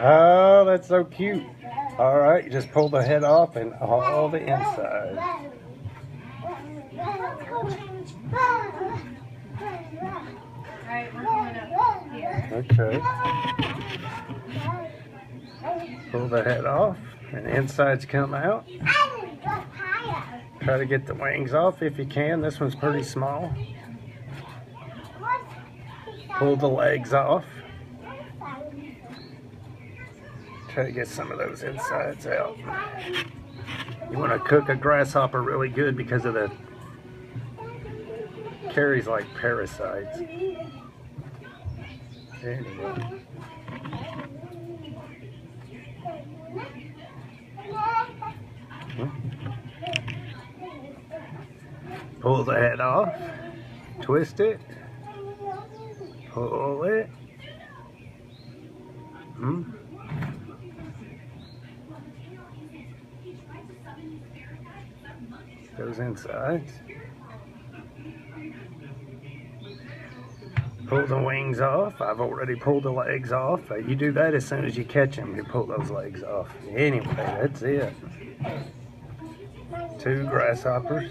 Oh, that's so cute. All right, you just pull the head off and all the inside. Alright, we're going up here. Okay. Pull the head off and the insides come out. Try to get the wings off if you can. This one's pretty small. Pull the legs off. Try to get some of those insides out. You want to cook a grasshopper really good because of the carries like parasites. Anyway. Pull the head off, twist it, pull it. Goes inside. Pull the wings off. I've already pulled the legs off. You do that as soon as you catch them. You pull those legs off. Anyway, that's it. 2 grasshoppers.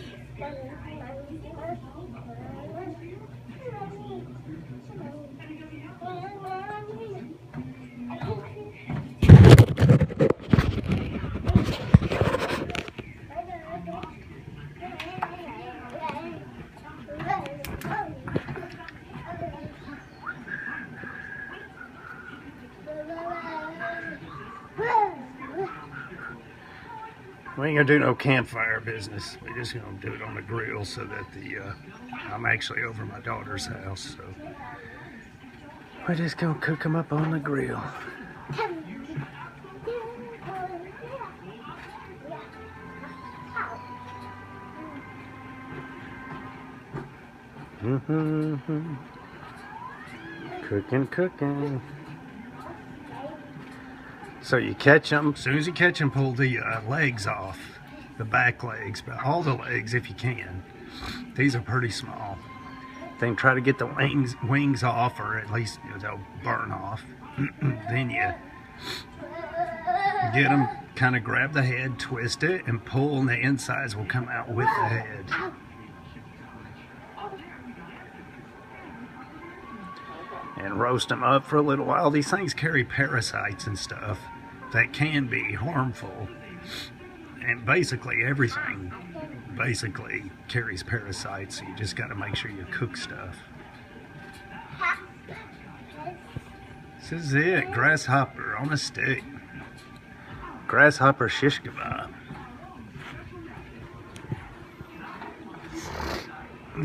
We ain't gonna do no campfire business. We're just gonna do it on the grill so that I'm actually over my daughter's house, so we're just gonna cook them up on the grill. Cooking. So you catch them, as soon as you catch them, pull the legs off, the back legs, but all the legs if you can. These are pretty small. Then try to get the wings off, or at least they'll burn off. Then you get them, kind of grab the head, twist it, and pull, and the insides will come out with the head. And roast them up for a little while. These things carry parasites and stuff that can be harmful. And basically everything carries parasites, so you just got to make sure you cook stuff. This is it, grasshopper on a stick. Grasshopper shish kebab.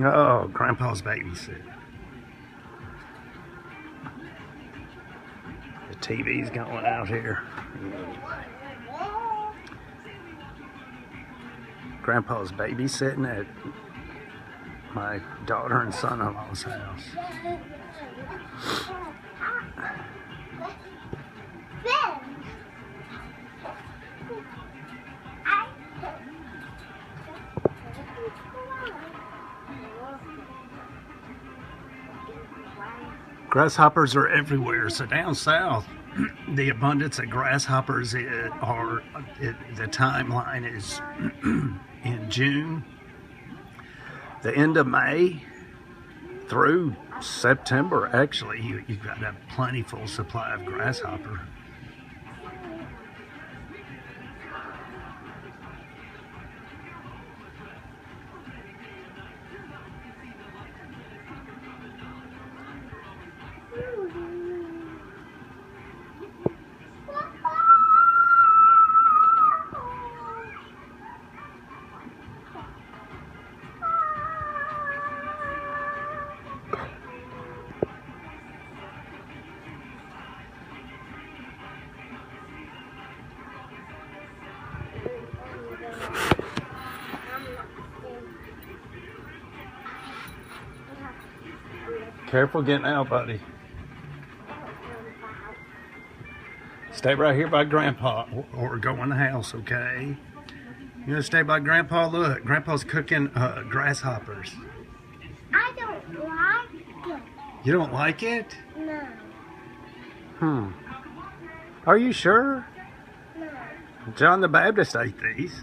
Oh, Grandpa's babysit. The TV's going out here. Grandpa's babysitting at my daughter and son-in-law's house. Grasshoppers are everywhere, so down south, the abundance of grasshoppers the timeline is in June, the end of May through September. Actually, you've got a plentiful supply of grasshopper. Careful getting out, buddy. Stay right here by Grandpa, or go in the house, okay? You gonna stay by Grandpa? Look, Grandpa's cooking grasshoppers. I don't like it. You don't like it? No. Are you sure? No. John the Baptist ate these.